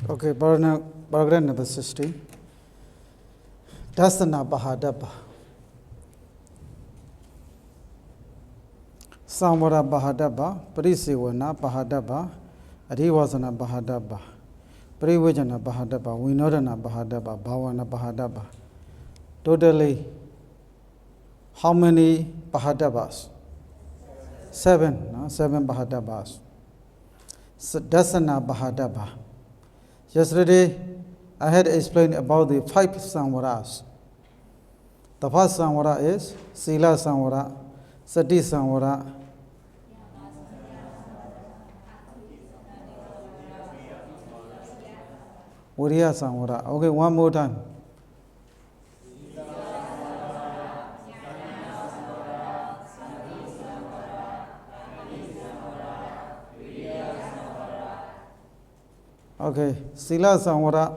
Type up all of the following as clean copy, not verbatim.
Okay, paragraph number 60. Dasana Bahadabha. Samvara Bahadabha, Parisiwana Bahadabha, Adivasana Bahadabha, Privajana Bahadabha, Vinodana Bahadabha, Bhavana Bahadabha. Totally, how many Bahadabhas? 7, no? 7 Bahadabhas. So, Dasana Bahadabha. Yesterday, I had explained about the 5 samvaras. The first samvara is Sila samvara, Sati samvara, Viriya samvara. Okay, one more time. Okay, Sila samvara,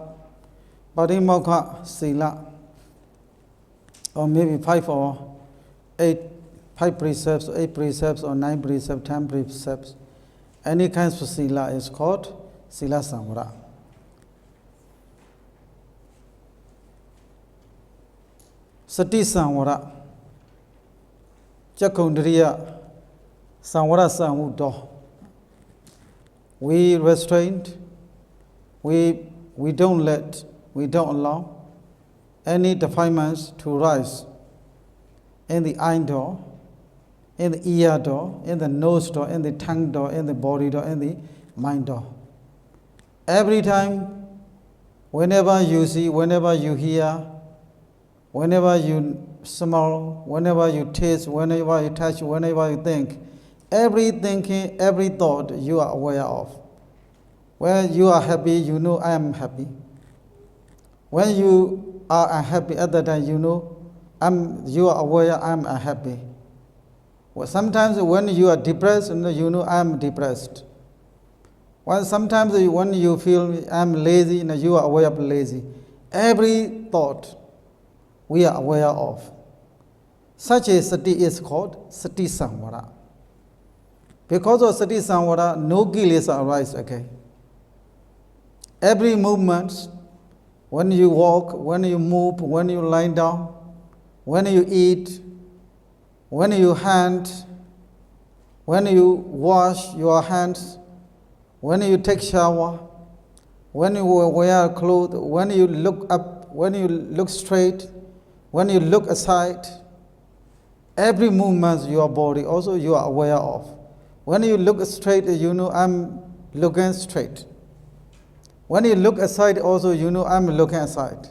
Parimokha Sila, or maybe 5 or 8, 5 precepts, 8 precepts, or 9 precepts, 10 precepts. Any kinds of Sila is called Sila samvara. Sati samvara, Chakundriya samvara samudo. We restrained. We don't allow any defilements to rise in the eye door, in the ear door, in the nose door, in the tongue door, in the body door, in the mind door. Every time, whenever you see, whenever you hear, whenever you smell, whenever you taste, whenever you touch, whenever you think, every thinking, every thought you are aware of. When you are happy, you know I am happy. When you are unhappy at that time, you know you are aware I am unhappy. Well, sometimes when you are depressed, you know I am depressed. Well, sometimes when you feel I am lazy, you are aware of lazy. Every thought we are aware of. Such a sati is called sati samvara. Because of sati samvara, no kilesa arise again. Every movement, when you walk, when you move, when you lie down, when you eat, when you hand, when you wash your hands, when you take shower, when you wear clothes, when you look up, when you look straight, when you look aside, every movement your body also you are aware of. When you look straight, you know I'm looking straight. When you look aside also, you know I'm looking aside.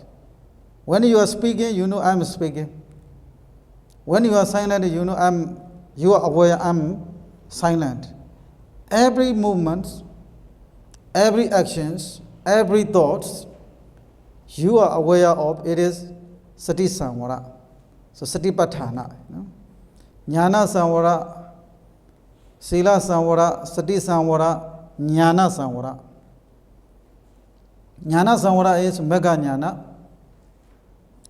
When you are speaking, you know I'm speaking. When you are silent, you know you are aware I'm silent. Every movement, every actions, every thoughts, you are aware of, it is sati samvara. So satipatthana. Jnana samvara, sila samvara, sati samvara, jnana samvara. Jnana samvara is mega jnana.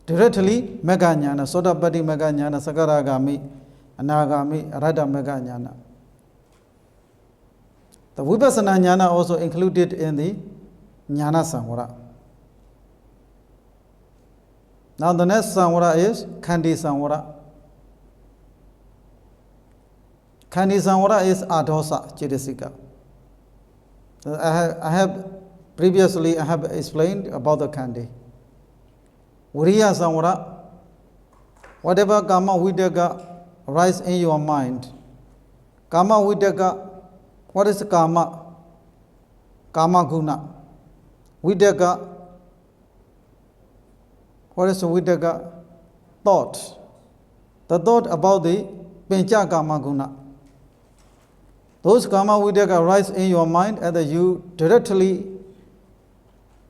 Directly mega jnana. Sodapatti mega jnana, sakaragami, anagami, arahata mega jnana. The vipassana jnana also included in the jnana samvara. Now the next samvara is khandi samvara. Khandi samvara is adhosa, cetasika. Previously, I have explained about the khandi. Viriya samvara, whatever karma vidaka rise in your mind. Karma vidaka, what is karma? Karma guna. Vidaka, what is vidaka? Thought. The thought about the pencha karma guna. Those karma vidaka rise in your mind and you directly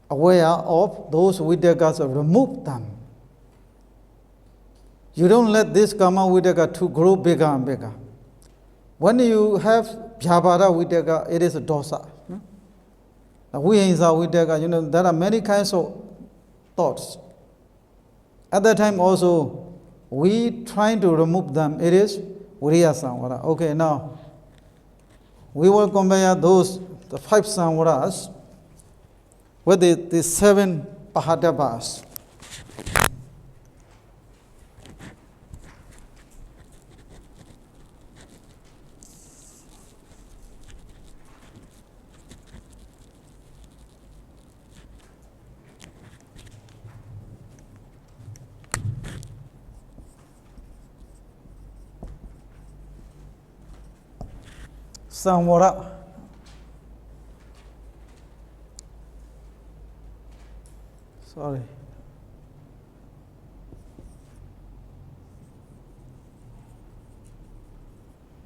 aware of those vidakas, remove them. You don't let this karma vidaka to grow bigger and bigger. When you have bhyavara vidaka, it is a dosa. The vihingsa vidaka, there are many kinds of thoughts. At that time also, we trying to remove them, it is viriya samvara. Okay, now, we will compare the 5 samvaras with the 7 Pahadabhas. Samvara. Sorry.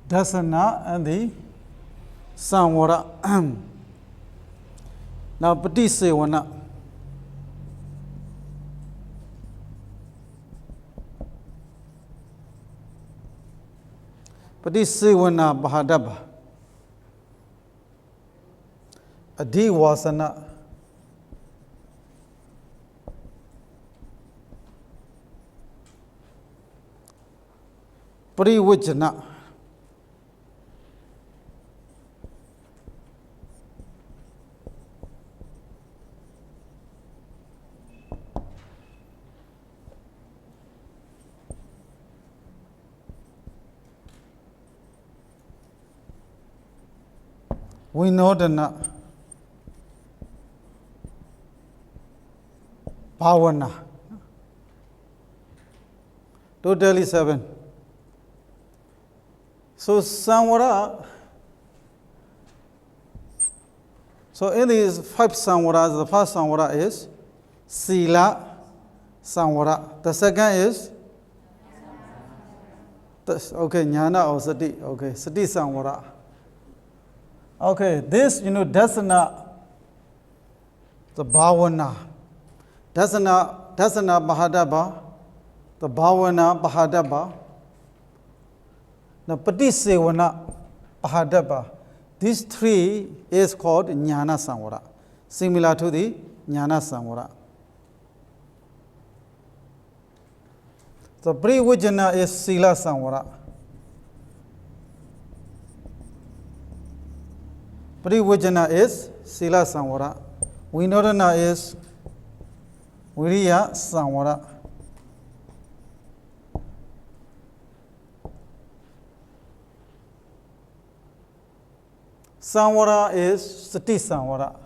Dasana and the Samvara. Now, Patisevana. Patisevana Bahadabha. Adivasana. Parivajana. Vinodana. Bhavana. Totally 7. So Samvara. So in these 5 Samvaras, the first Samvara is Sila Samvara. The second is okay, Jnana or Sati. Okay, Sati Samvara. Okay, this Dasana, the Bhavana. Dasana Bahadabha, the Bhavana Bahadabha, the Patisevana Bahadabha. These 3 is called Jnana Samvara, similar to the Jnana Samvara. The Parivajana is Sila Samvara. Parivajana is Sila Samvara. Vinodana is Viriya Samvara. Samvara is Sati Samvara.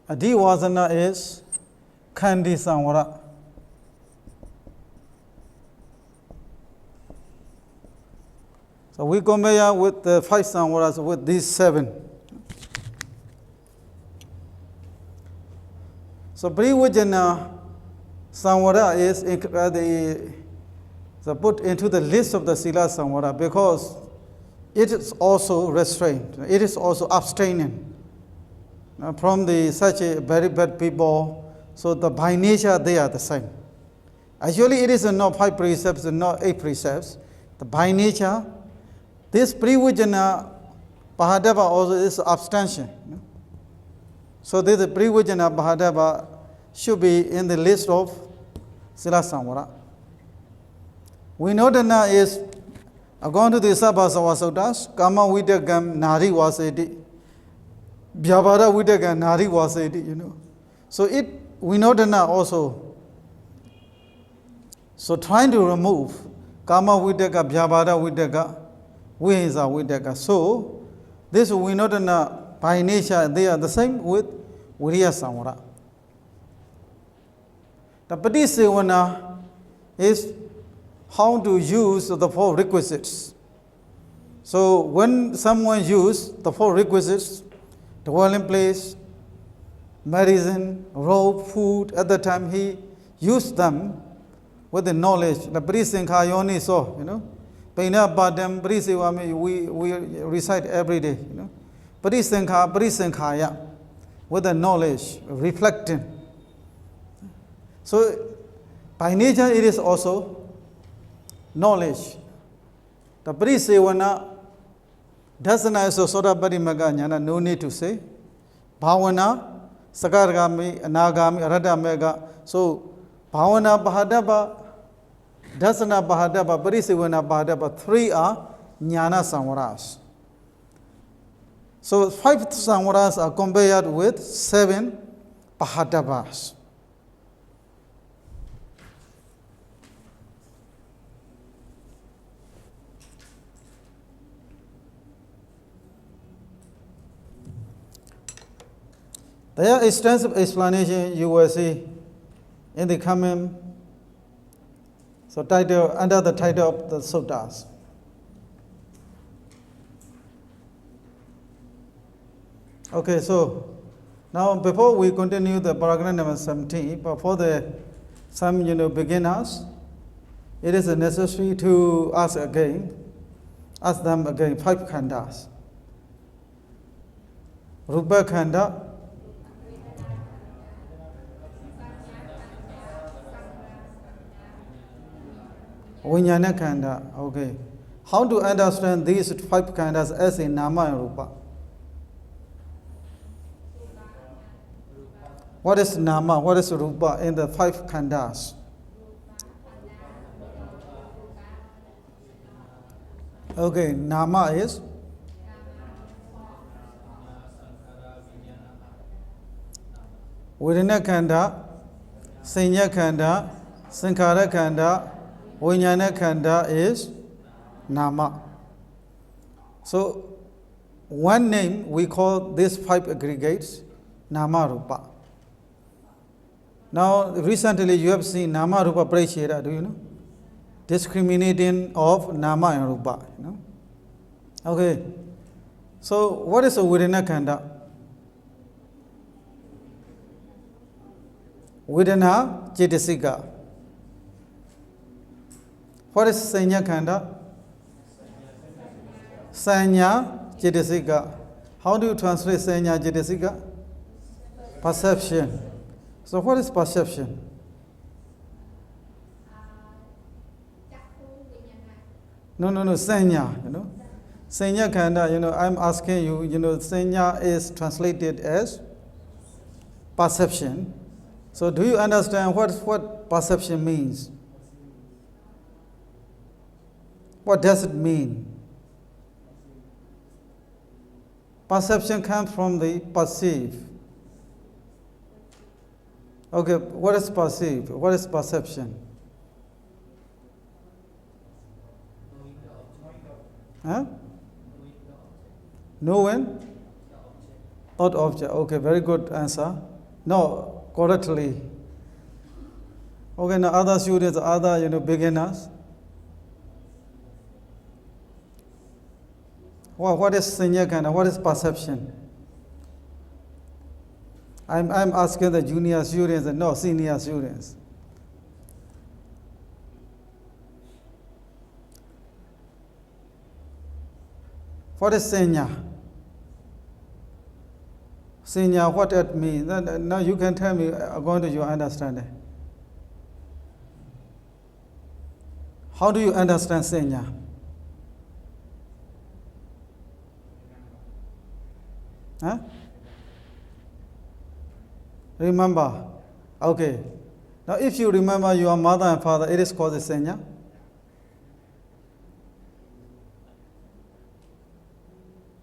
Adivasana is Khandi Samvara. So we compare with the 5 Samvaras with these 7. So Parivajana Samvara is put into the list of the Sila Samvara because it is also restraint. It is also abstaining from such a very bad people. So by nature they are the same. Actually it is not 5 precepts and not 8 precepts. By nature, this Parivajana Bahadabha also is abstention. So this Parivajana Bahadabha should be in the list of Sila Samvara. Vinodana is, according to the Sabhasava Suttas, Kama Vidagam Nari Vasedi, Vyavara Vidagam Nari Vasedi, So Vinodana also, so trying to remove Kama Vidaga, Vyavara Vidaga, Vihisa Vidaga. So this Vinodana by nature they are the same with Viriya Samvara. The Patisevana is how to use the 4 requisites. So when someone uses the 4 requisites, dwelling place, medicine, robe, food, at the time he used them with the knowledge. The Parisankha so, Paina Badam, Parisevami, we recite every day, Parisankhaya, with the knowledge, reflecting. So by nature it is also knowledge. The Parisevana, Dasana is Sota Parimaga Jnana, no need to say. Bhavana, Sakaragami, Anagami, Radha Mega. So Bhavana Bahadaba, Dasana Bahadaba, Parisivana Bahadaba, 3 are Jnana Samvaras. So 5 Samvaras are compared with 7 Bahadabas. There are extensive explanation you will see in the coming title, under the title of the suttas. Okay, so now before we continue the paragraph number 17, but for some beginners, it is necessary to ask them again 5 khandas. Rupa khanda, Vijnana khanda. Okay. How to understand these 5 khandas as a nama and rupa? What is nama? What is rupa in the 5 khandas? Okay, nama is Vedana khanda, Sanya khanda, Sankhara khanda, Vijnana khanda is nama. So one name we call these 5 aggregates nama rupa. Now recently you have seen nama rupa parisheda, do you know? Discriminating of nama and rupa, Okay. So what is a Vedana khanda? Vedana Cetasika. What is Sanya khanda? Sanya Cetasika. How do you translate Sanya Cetasika? Perception. So what is perception? No, Sanya, Sanya khanda, I'm asking you, Sanya is translated as perception. So do you understand what perception means? What does it mean? Perception comes from the perceive. Okay, what is perceive? What is perception? Huh? Knowing? Thought object. Okay, very good answer. No, correctly. Okay, now other students, other beginners. What is Sanya khanda? What is perception? I'm asking the junior students and no senior students. What is Sanya? Sanya, what it means? Now you can tell me according to your understanding. How do you understand Sanya? Huh? Remember. Okay. Now if you remember your mother and father, it is called a Sanya.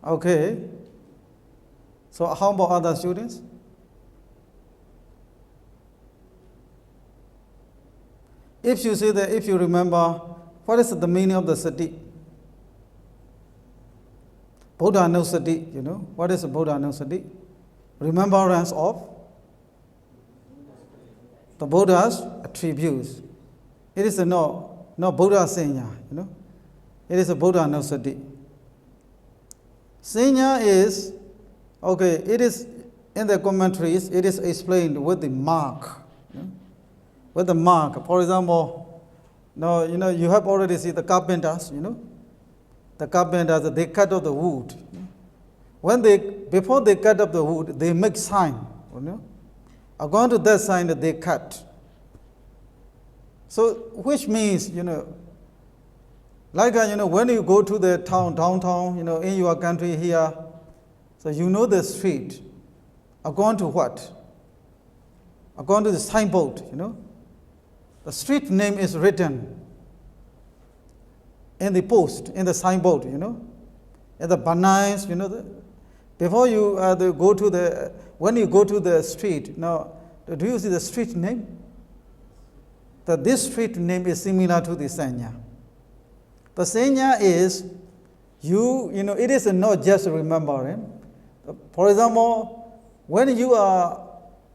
Okay. So how about other students? If you say that, if you remember, what is the meaning of the sati? Buddha no sati, What is Buddha no sati? Remembrance of the Buddha's attributes. It is no Buddha Sanya, It is a Buddha no sati. Sanya is, okay, it is in the commentaries, it is explained with the mark. With the mark. For example, now, you have already seen the carpenters, The carpenters, they cut off the wood. Before they cut off the wood, they make sign, According to that sign that they cut. So, which means, like, when you go to the downtown, in your country here, so you know the street, according to what? According to the signboard, The street name is written in the post, in the signboard, in the banners, before you go to the, when you go to the street, now, do you see the street name? This street name is similar to the sanya. The sanya is, it is not just remembering. For example, when you are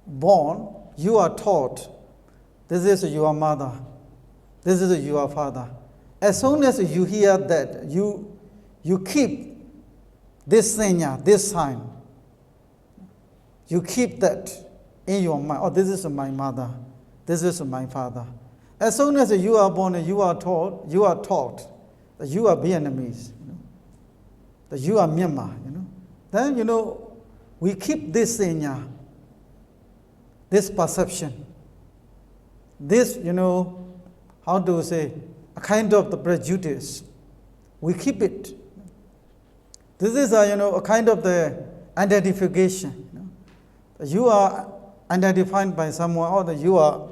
born, you are taught, this is your mother, this is your father. As soon as you hear that, you keep this sanya, this sign. You keep that in your mind. Oh, this is my mother, this is my father. As soon as you are born, you are taught that you are Vietnamese, that you are Myanmar, Then, we keep this sanya, this perception, this, how to say, a kind of the prejudice. We keep it. This is a kind of the identification. You are identified by someone, or that you are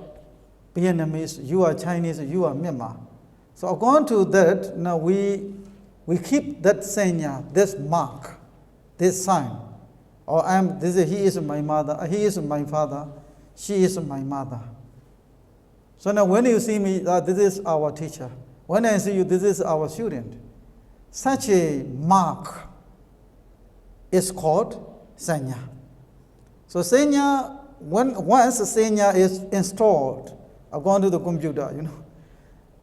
Vietnamese, you are Chinese, you are Myanmar. So according to that, now we keep that sanya, this mark, this sign. Or he is my mother, he is my father, she is my mother. So now when you see me, this is our teacher. When I see you, this is our student. Such a mark is called sanya. So sanya, once sanya is installed, according to the computer,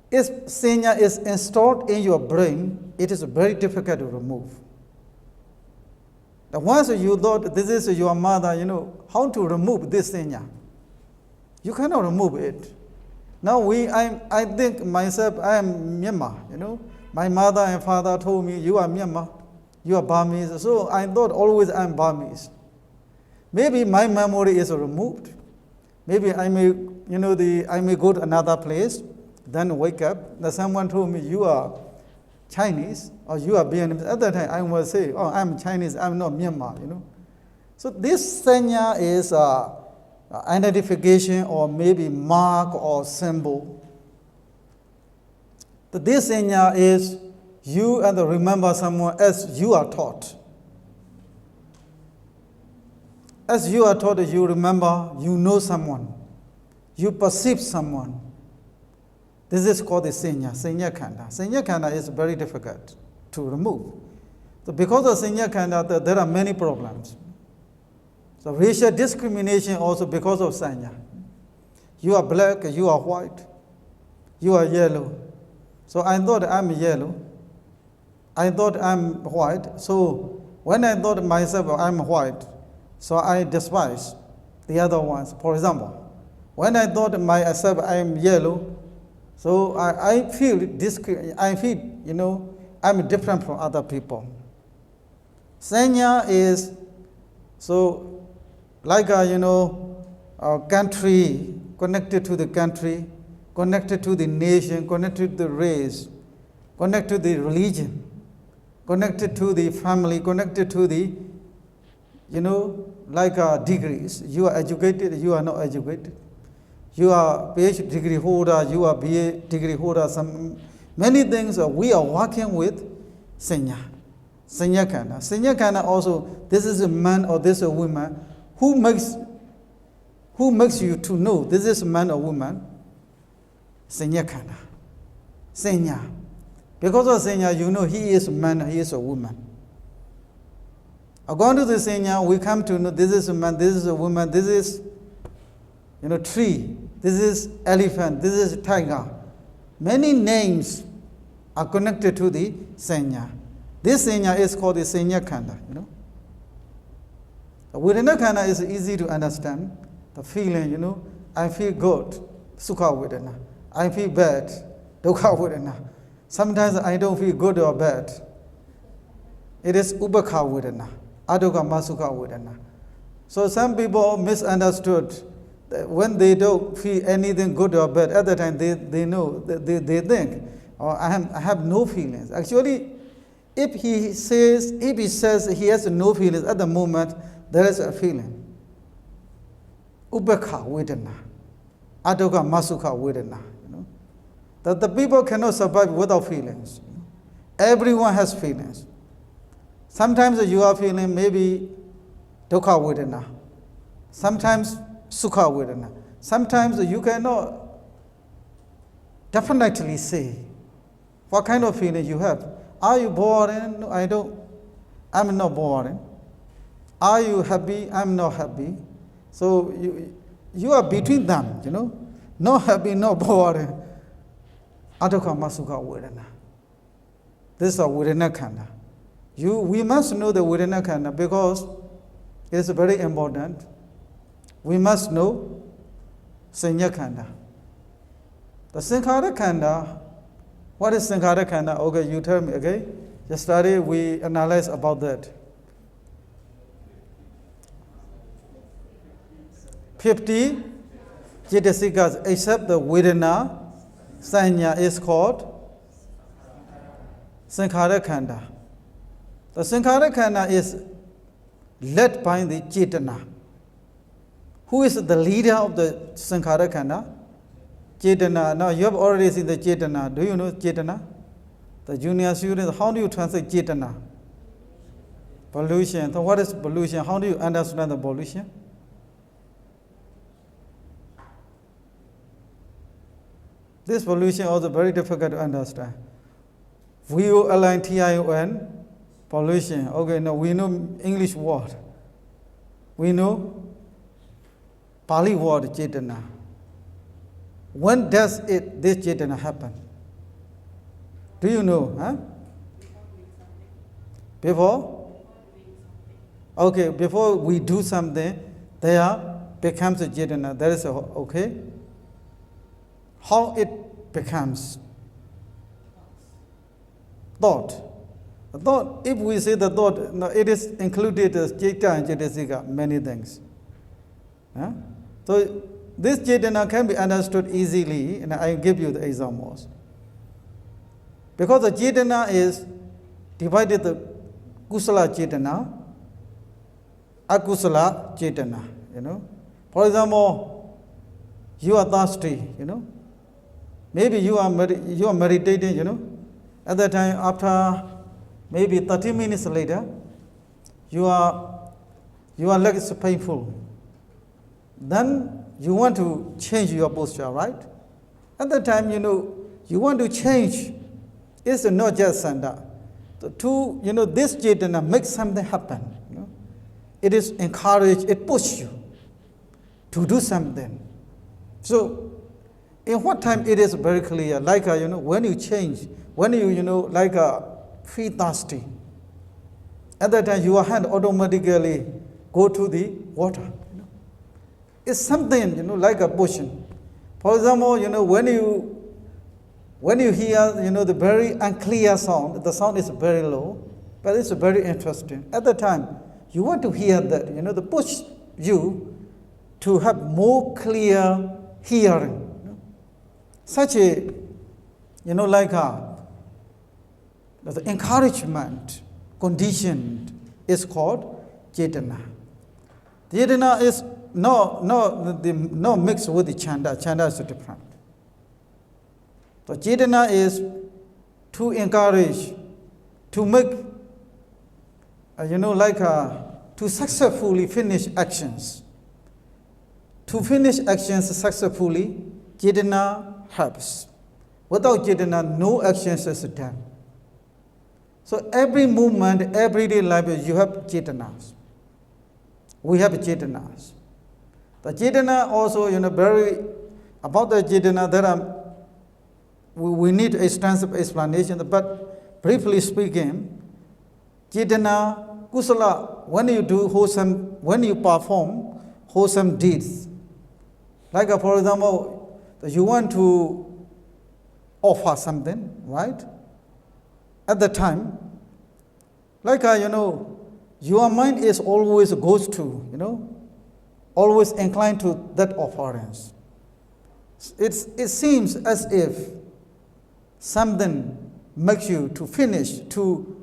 if sanya is installed in your brain, it is very difficult to remove. Now once you thought this is your mother, how to remove this sanya? You cannot remove it. Now I think myself, I am Myanmar, My mother and father told me, you are Myanmar, you are Burmese. So I thought always I am Burmese. Maybe my memory is removed. Maybe I may, I may go to another place, then wake up. Then someone told me, you are Chinese, or you are Vietnamese. At that time, I will say, oh, I'm Chinese, I'm not Myanmar, So this sanya is identification or maybe mark or symbol. This sanya is you and remember someone as you are taught. As you are taught, you remember, you know someone, you perceive someone. This is called the sanya khanda. Sanya khanda is very difficult to remove. So because of sanya khanda, there are many problems. So racial discrimination also because of sanya. You are black, you are white, you are yellow. So I thought I'm yellow, I thought I'm white. So when I thought myself I'm white, so I despise the other ones. For example, when I thought myself I'm yellow, so I feel I'm different from other people. Sanya is so like a country, connected to the country, connected to the nation, connected to the race, connected to the religion, connected to the family, connected to the, like degrees. You are educated, you are not educated. You are PhD degree holder, you are BA degree holder. Many things we are working with sanya khanda. Sanya khanda also, this is a man or this is a woman. Who makes you to know this is a man or woman? Sanya khanda. Sanya. Because of sanya, he is a man, he is a woman. According to the sanya, we come to know this is a man, this is a woman, this is tree, this is elephant, this is tiger. Many names are connected to the sanya. This sanya is called the sanya khanda, The Vedana khanda is easy to understand. The feeling, I feel good, sukha vedana. I feel bad, dukkha vedana. Sometimes I don't feel good or bad. It is ubekha vedana, adukkha masukha vedana. So some people misunderstood that when they don't feel anything good or bad, at the time they know, they think, I have no feelings. Actually, if he says he has no feelings at the moment, there is a feeling. Ubekha vedana. Adukkha Masukha Vedana. That the people cannot survive without feelings. Everyone has feelings. Sometimes you are feeling maybe Dukkha Vedana. Sometimes Sukha Vedana. Sometimes you cannot definitely say what kind of feeling you have. Are you boring? No, I'm not boring. Are you happy? I'm not happy. So you are between them, Not happy, not boring. Adukkha Masukha Vedana. This is a Vedana Khanda. We must know the Vedana Khanda because it's very important. We must know Sanya Khanda. The Sankhara Khanda, what is Sankhara Khanda? Okay, you tell me, okay? Yesterday we analyzed about that. 50 Jetasikas except the Vedana, Sanya is called Sankhara Khanda. The Sankhara Khanda is led by the Chetana. Who is the leader of the Sankhara Khanda? Chetana. Now you have already seen the Chetana. Do you know Chetana? The junior students, how do you translate Chetana? Pollution. So what is pollution? How do you understand the pollution? This pollution is also very difficult to understand. VOLITION, pollution. Okay, now we know English word. We know Pali word Chetana. When does this Chetana happen? Do you know? Huh? Before? Okay, before we do something, there becomes a Chetana. That is okay. How it becomes? Thought. Thought, if we say the thought, no, it is included as Chetana and Cetasika, many things. Huh? So this Chetana can be understood easily, and I give you the examples. Because the Chetana is divided the Kusala Chetana, Akusala Chetana, For example, you are thirsty, Maybe you are meditating, At that time, after maybe 30 minutes later, your leg is painful. Then you want to change your posture, right? At that time, you want to change. It's not just sanda. This Chetana makes something happen. It is encouraged, it pushes you to do something. So, in what time it is very clear, like when you change, when you like feel thirsty, at that time your hand automatically go to the water. It's something like a motion. For example, when you hear the very unclear sound, the sound is very low, but it's very interesting. At the time, you want to hear that. The push you to have more clear hearing. Such a, the encouragement condition is called Chetana. Chetana is no mixed with the Chanda. Chanda is different. So Chetana is to encourage, to make, to successfully finish actions. To finish actions successfully, Chetana helps. Without Chetana, no actions is done. So every movement, everyday life, you have Chetanas. We have Chetanas. The Chetana also, about the Chetana, we need extensive explanation, but briefly speaking, Chetana, Kusala, when you perform wholesome deeds, like for example, you want to offer something, right? At the time, your mind is always goes to, always inclined to that offerings. It seems as if something makes you to finish, to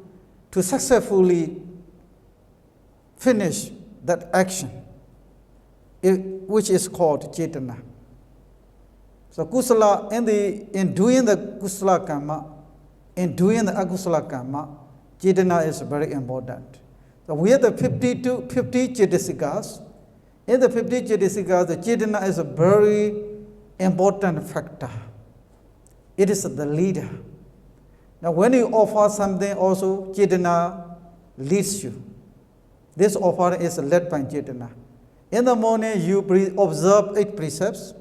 successfully finish that action, which is called Chetana. So kusala, in doing the kusala karma, in doing the akusala karma, cetana is very important. So we have the 50 cetasikas. In the 50 cetasikas, the cetana is a very important factor. It is the leader. Now when you offer something also, cetana leads you. This offer is led by cetana. In the morning you observe 8 precepts,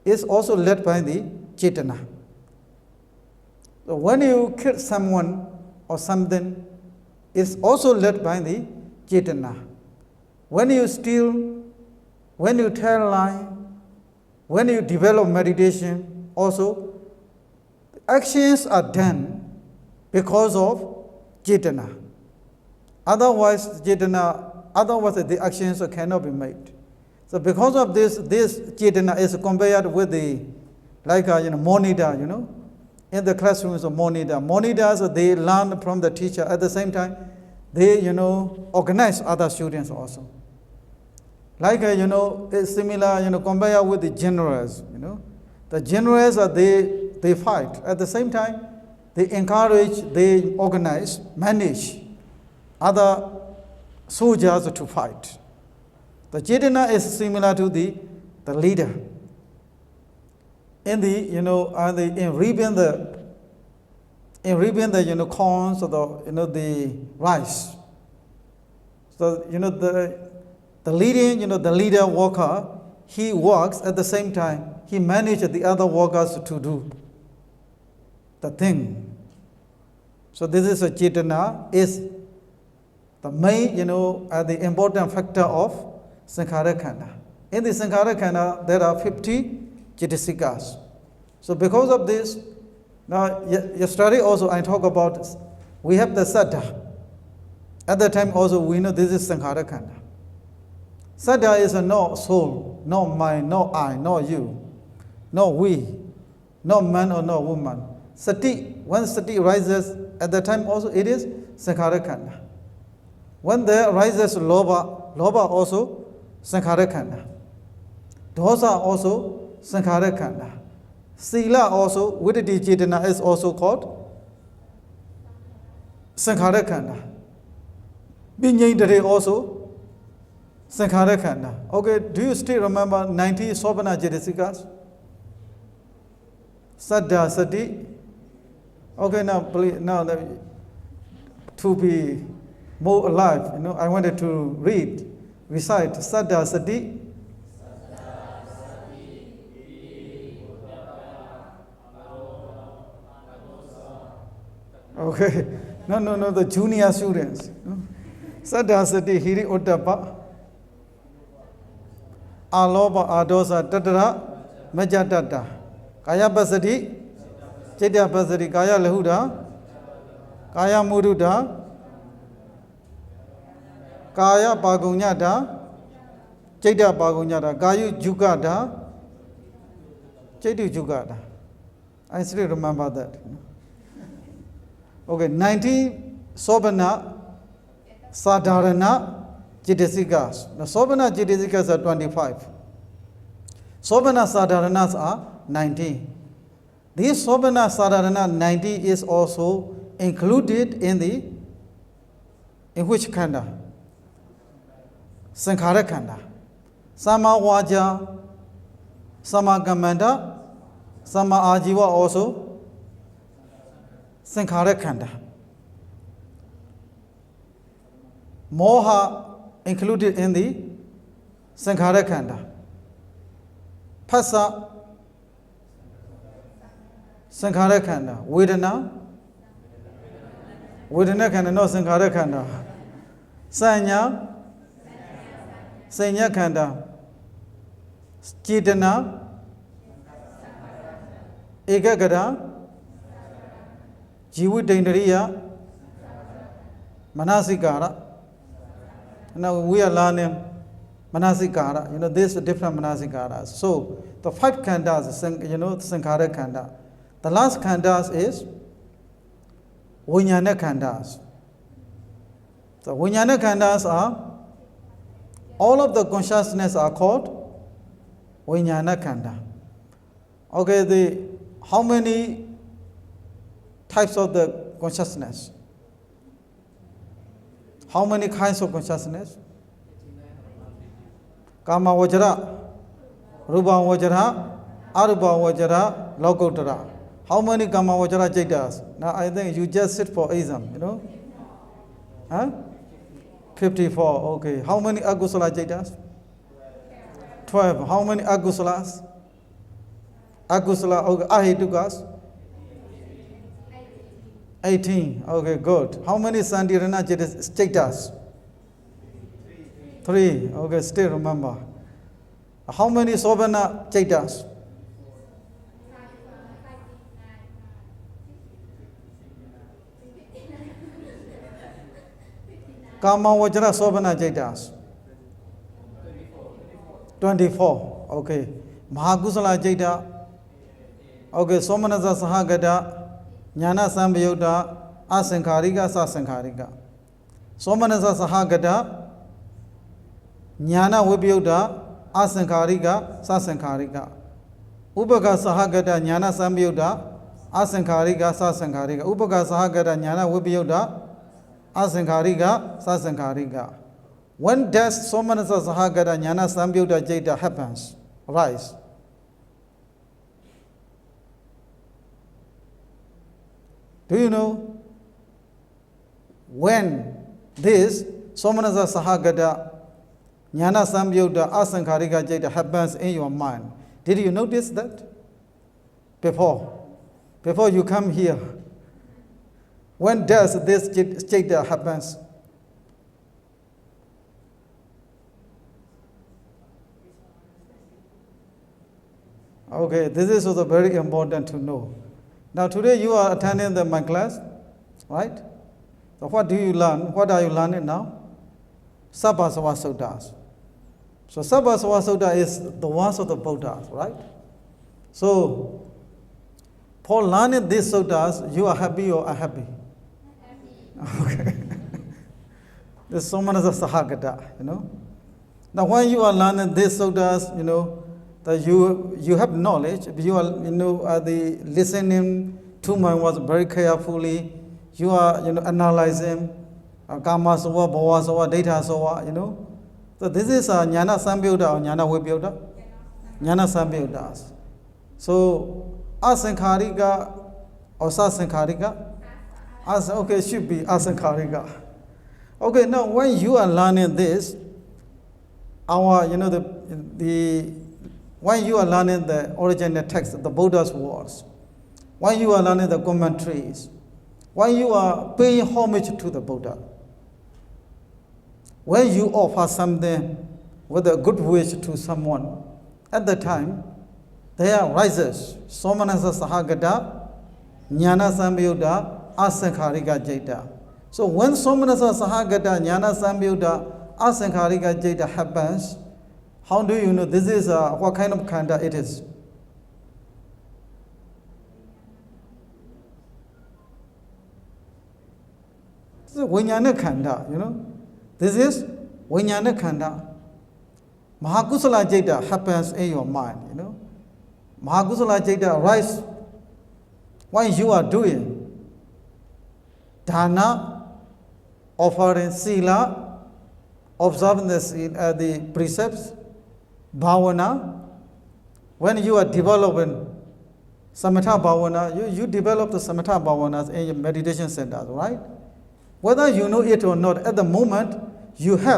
is also led by the cetana. So when you kill someone or something, it's also led by the cetana. When you steal, when you tell lie, when you develop meditation, also actions are done because of cetana. Otherwise, the actions cannot be made. So because of this cetana is compared with the, like monitor, in the classrooms of monitor. Monitors, they learn from the teacher. At the same time, they, organize other students also. Like, it's similar, compared with the generals, The generals, they fight. At the same time, they encourage, they organize, manage other soldiers to fight. The cetana is similar to the leader. In the, in reaping the corns or the rice. So, the leading, the leader worker, he works at the same time, he manages the other workers to do the thing. So this is a cetana, is the main, the important factor of Sankhara Khanda. In the Sankhara Khanda, there are 50 cetasikas. So because of this, now yesterday also I talk about, we have the Saddha. At that time also we know this is Sankhara Khanda. Saddha is no soul, no mind, no I, no you, no we, no man or no woman. Sati, when Sati rises, at that time also it is Sankhara Khanda. When there rises Loba also Sankhara Khanda. Dosa also Sankhara Khanda. Sila also, with the cetana, is also called Sankhara Khanda. Binyayindare also Sankhara Khanda. Okay, do you still remember 90 Sobhana Cetasikas? Saddha, Sati. Okay, now please, now to be more alive, I wanted to recite Saddha, Sati. Okay, no, the junior students. Saddha, Sati, Hiri, Uttapa, Aloba, Adosa, Tatara, Majatata, Kaya Basati, Chetia Basati, Kaya Lahuda, Kaya Muruda, Kaya Bagunyada, Chetia Bagunyada, Kayu Jugada, Chetu Jugada. I still remember that. Okay, 90 Sobhana Sadharana Cetasikas. The Sobhana Cetasikas are 25. Sobhana Sadharanas are 90. This Sobhana Sadharana 90 is also included in which Khanda? Sankhara Khanda. Sama Vaja, Sama Gamanda, Sama Ajiva also Sankhara Khanda. Moha included in the Sankhara Khanda. Phasa Sankhara Khanda. Vedana Khanda, no Sankhara Khanda. Sanya Khanda. Cetana Ekagara Jivu Daindariya Manasikara. Now we are learning Manasikara, these are different Manasikaras. So the 5 khandas, Sankhara Khanda. The last khandas is Vijnana Khandas. So Vijnana Khandas are, all of the consciousness are called Vijnana Khanda. Okay, how many types of the consciousness? How many kinds of consciousness? Kama Vajra, Rupa Vajra, Arupa Vajra, Lokotara. How many Kama Vajra Jaitas? Now I think you just sit for exam, you know? Huh? 54, okay. How many Agusala Jaitas? 12. How many Agusalas? Agusala, okay. Ahitukas? 18. Okay, good. How many Sandirana Jaitas? 3. Okay, still remember. How many Sobana Jaitas? 'Kama Vajra Sobana Jaitas? 24. Okay. Mahagusala Jaita. Okay, Somanasa Sahagada, Jnana Samyuddha, Asankharika, Sasankharika. Somanasa Sahagada, Jnana Vibhyuddha, Asankharika, Sasankharika. Upaka Sahagada, Jnana Samyuddha, Asankharika, Sasankharika. Upaka Sahagada, Jnana Vibhyuddha, Asankharika, Sasankharika. When does Somanasa Sahagada Jnana Samyuddha Jaita happens, rise? Do you know when this Somanasa Sahagada Jnana Samyuddha Asankharika Jaita happens in your mind? Did you notice that? Before you come here. When does this Jaita happens? Okay, this is also very important to know. Now today you are attending my class, right? So what do you learn? What are you learning now? Sabbasava Suttas. So Sabbasava Sutta is the words of the Buddhas, right? So for learning these suttas, you are happy or unhappy? Okay. This is Somanasa Sahagata, you know. Now when you are learning these suttas, you know, that you have knowledge, you are, you know, the listening to my words very carefully, you are, you know, analyzing Kama Sava, Bhava Sava, Data Sava, you know. So this is a Jnana Samyuddha or Jnana Vibhyuddha? Jnana Samyuddha. So Asankharika or Sasankharika? Okay, it should be Asankharika. Okay, now when you are learning this, our, you know, when you are learning the original text, the Buddha's words, when you are learning the commentaries, when you are paying homage to the Buddha, when you offer something with a good wish to someone, at the time, there rises Somanasa Sahagata, Jnana Samyuddha, Asankharika Jaita. So when Somanasa Sahagata, Jnana Samyuddha, Asankharika Jaita happens, how do you know this is what kind of khanda it is? This is Vijnana khanda, you know. This is Vijnana khanda. Mahakusala Jaita happens in your mind, you know. Mahakusala Jaita arises when you are doing dana, offering sila, observing the precepts, bhavana. When you are developing samatha bhavana, you develop the samatha bhavanas in your meditation centers, right? Whether you know it or not, at the moment you got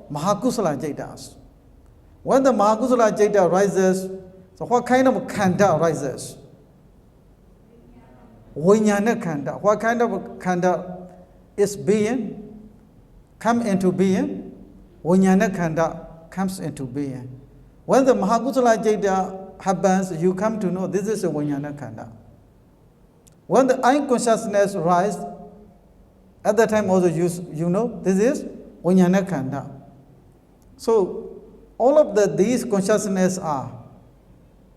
Mahakusala Jaitas. When the Mahakusala Jaita rises, so what kind of khanda rises? Vijnana khanda. What kind of khanda is being, come into being? Vijnana khanda comes into being. When the Mahakusala Jaita happens, you come to know this is a Vijnana khanda. When the I consciousness rises, at that time also you know this is Vijnana khanda. So all of these consciousness are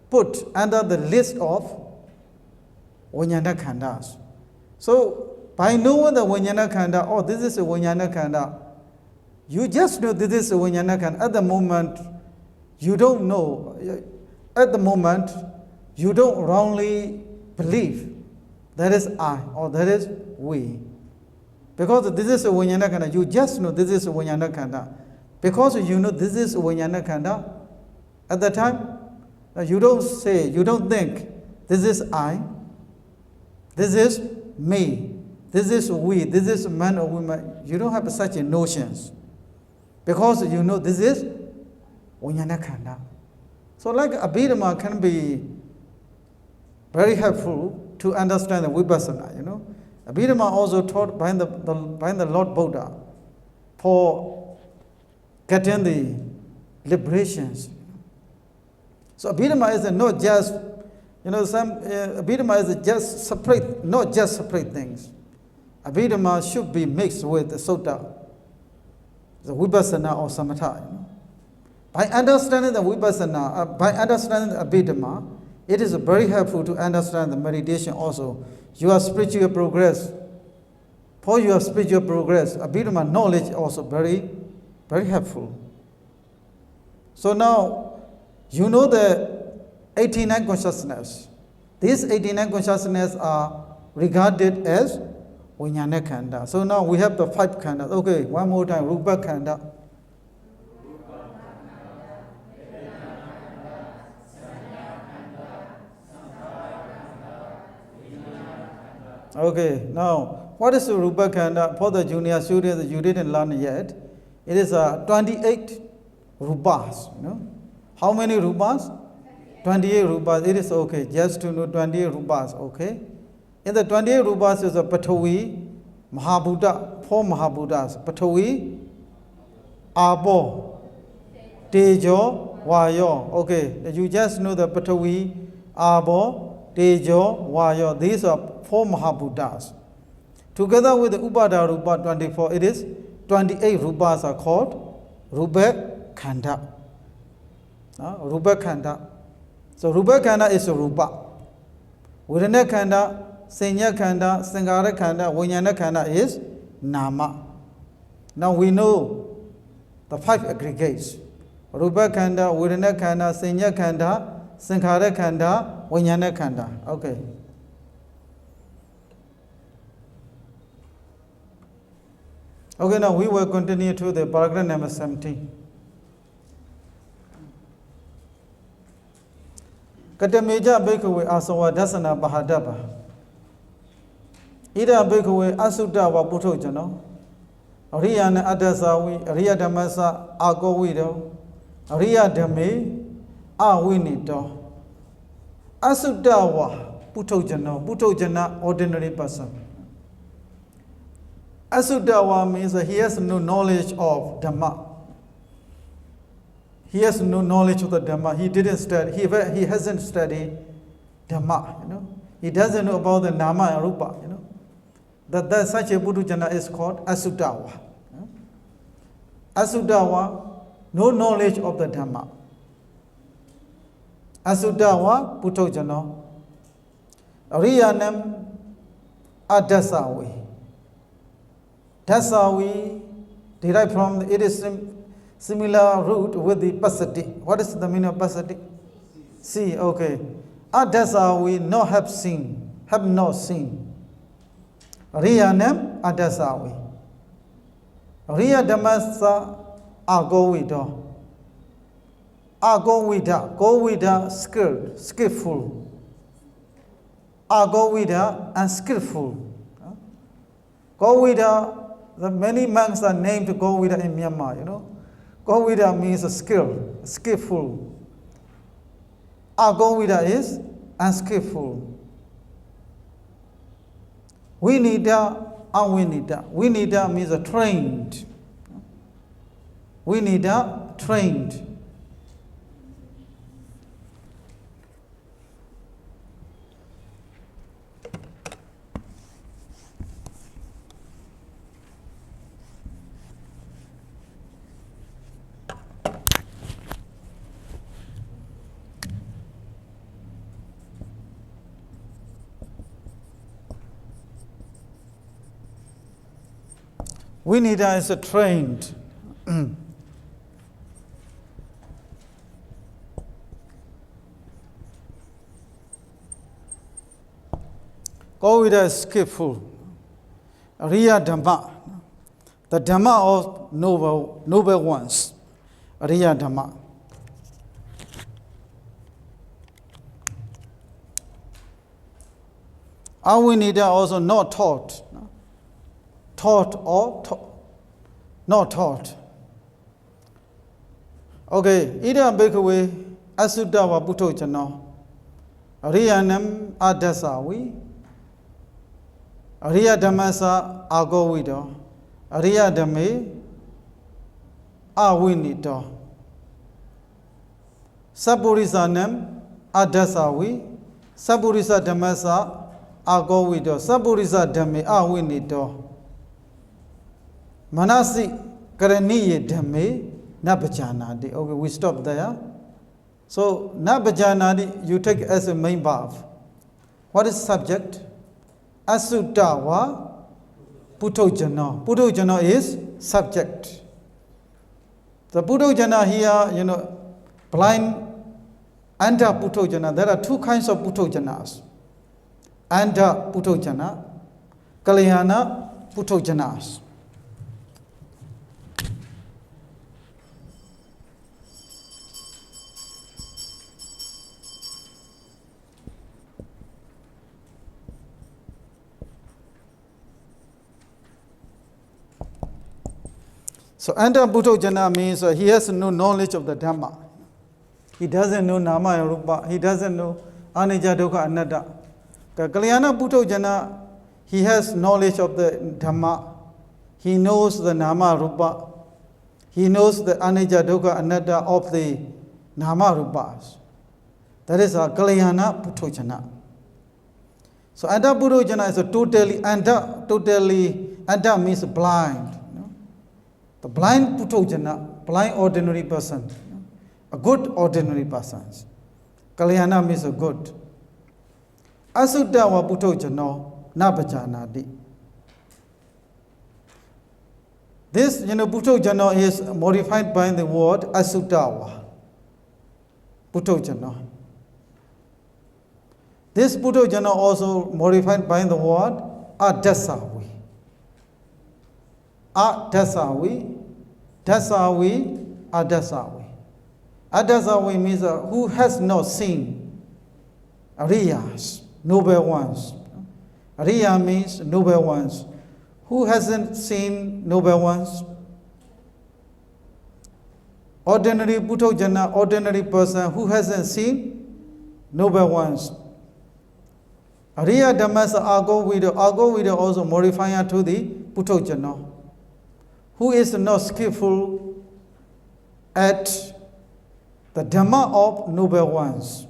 put under the list of Vijnana khandas. So by knowing the Vijnana khanda, oh, this is a Vijnana khanda, you just know this is a Vijnana khanda. At the moment, you don't know, at the moment, you don't wrongly believe that is I or that is we. Because this is a Vijnana Khanda, you just know this is a Vijnana Khanda. Because you know this is a Vijnana Khanda, at the time, you don't say, you don't think, this is I, this is me, this is we, this is man or woman. You don't have such notions. Because you know this is Vijnana Khanda. So like Abhidhamma can be very helpful to understand the Vipassana, you know. Abhidhamma also taught by the Lord Buddha for getting the liberations. So Abhidhamma is not just, you know, Abhidhamma is just separate, not just separate things. Abhidhamma should be mixed with the Sutta, the Vipassana or Samatha. You know. By understanding the Vipassana, by understanding the Abhidhamma, it is very helpful to understand the meditation also. Your spiritual progress. For your spiritual progress, Abhidhamma knowledge also very, very helpful. So now, you know the 89 consciousness. These 89 consciousness are regarded as Vijnana Khanda. So now we have the 5 khandas. Okay, one more time. Rupa Khanda. Okay, now what is the Rupa Khanda? For the junior students, you didn't learn yet. It is 28 rupas. You know? How many rupas? 28 rupas. It is okay, just to know 28 rupas. Okay. In the 28 rupas is a Patavi, Mahabhuta, 4 Mahabhutas. Patavi, Abo, Tejo, Vayo. Okay, you just know the Patavi, Abo, Tejo, Vayo. These are 4 Mahabhutas. Together with the Upada Rupa 24, it is 28 rupas are called Rupa Khanda. Rupa Khanda. So Rupa Khanda is a Rupa. Vedana Khanda, Sanya Khanda, Sankhara Khanda, Vijnana Khanda is Nama. Now we know the 5 aggregates. Rupa Khanda, Vedana Khanda, Sanya Khanda, Sankhara Khanda, Vijnana Khanda. Okay. Okay, now we will continue to the paragraph number 17. Katameja Bhikkhave Asawa Dasana Bahadaba. Ida Bhikkhave Asutta Vaputo Jano. Riyana Adasawi, Riya Damasa, Agowido, Riya Dame, Awinito. Asutta Puto Jana, ordinary person. Asudawa means that he has no knowledge of Dhamma. He has no knowledge of the Dhamma. He didn't study. He hasn't studied Dhamma. You know, he doesn't know about the Nama and Rupa. You know, that such a Buddhajana is called Asudawa. Asudawa, no knowledge of the Dhamma. Asudawa Putojana. Riyanam Adasawi. Dasawi derived from it is similar root with the pasati. What is the meaning of pasati? See, okay. Adasawi no have not seen. Riyanam Adasawi. Riya Damasa Agowida. Agowida, Govida skillful. Agowida and skillful. Govida. The many monks are named Govida in Myanmar, you know. Govida means skillful. Govida is unskillful. Vinida, unvinida. Vinida means trained. Vinida, trained. Vinida is a trained. Go with a skillful. Ariya Dhamma. The Dhamma of noble ones. Ariya Dhamma. Avinida also not taught. Taught or not taught. Okay, ida bhikkhave asutta va puttho jano. Ariyanam adasavi. Ariya dhammasa agovido. Ariya dhamme avinido. Sabburisanam adasavi. Sabburisa dhammasa agovido. Sabburisa dhamme avinido. Manasi karaniye dhamme nabhajanadi. Okay, we stop there. So nabhajanadi you take as a main verb. What is subject? Asutta va puttho-jana. Puttho-jana is subject. The puttho-jana here, blind anta puttho-jana. There are two kinds of puttho-janas. Anta puttho-jana, kalyana puttho-janas. So, Anta Puttho-jana means he has no knowledge of the Dhamma. He doesn't know Nama and Rupa. He doesn't know Anicca, Dukkha, Anatta. The Kalyana Puttho-jana, he has knowledge of the Dhamma. He knows the Nama, Rupa. He knows the Anicca, Dukkha, Anatta of the Nama, Rupas. That is a Kalyana Puttho-jana. So, Anta Puttho-jana is a totally Anta means blind. The blind puttho-jana, blind ordinary person, a good ordinary person. Kalyana means a good. Asutta va puttho-jana nabhajanadi. This, puttho-jana is modified by the word asutta va. Puttho-jana. This puttho-jana also modified by the word adasavi. Adasavi, dasavi, adasavi. Adasavi means who has not seen Ariyas, noble ones. Ariya means noble ones. Who hasn't seen noble ones? Ordinary puttho-jana, ordinary person who hasn't seen noble ones. Ariya dhammasa agovido also modifying to the puttho-jana. Who is not skillful at the Dhamma of noble ones.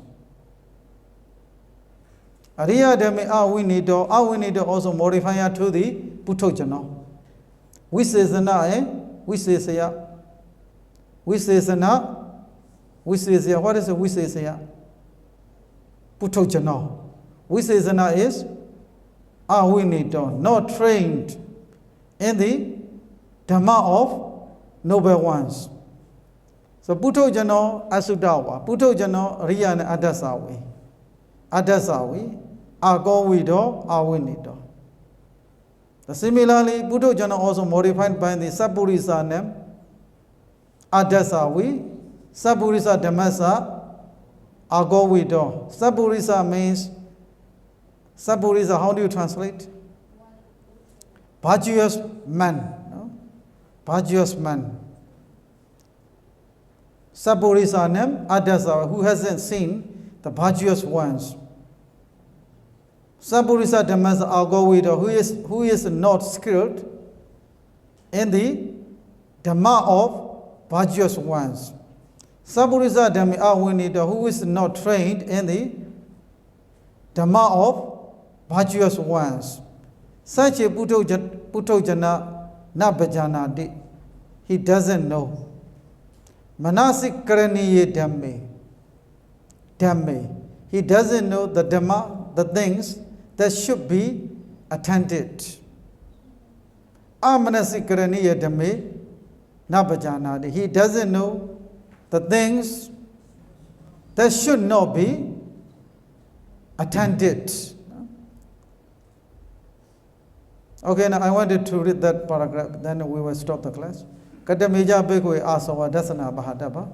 Ariya dhamme avinido also modifying to the puttho-jana. Visesana, visesaya. Visesana, visesaya. What is a visesaya? Puttho-jana. Visesana is avinido, not trained in the Dhamma of noble ones. So puttho-jana asutta. Puttho-jana riya and adasavi. Adasavi, agovido, avinido. Similarly, puttho-jana also modified by the Sabburisa name. Adasavi, Sabburisa dhammasa, agovido. Sabburisa means, Sabburisa, how do you translate? Virtuous man. Virtuous man. Sabburisanam adasa, who hasn't seen the virtuous ones. Sabburisa dhammasa agovido, who is not skilled in the Dhamma of virtuous ones. Sabburisa dhamme avinido, who is not trained in the Dhamma of virtuous ones. Such a puttho-jana nabhajanadi. He doesn't know. Manasik karaniye dhamme. He doesn't know the Dhamma, the things that should be attended. Amanasik karaniye dhamme nabhajanadi. He doesn't know the things that should not be attended. Okay, now I wanted to read that paragraph, then we will stop the class. Katameja Bekwe Asawa Dasana Bahadaba.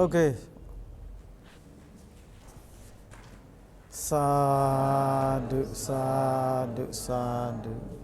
Okay. Sadhu, sadhu, sadhu.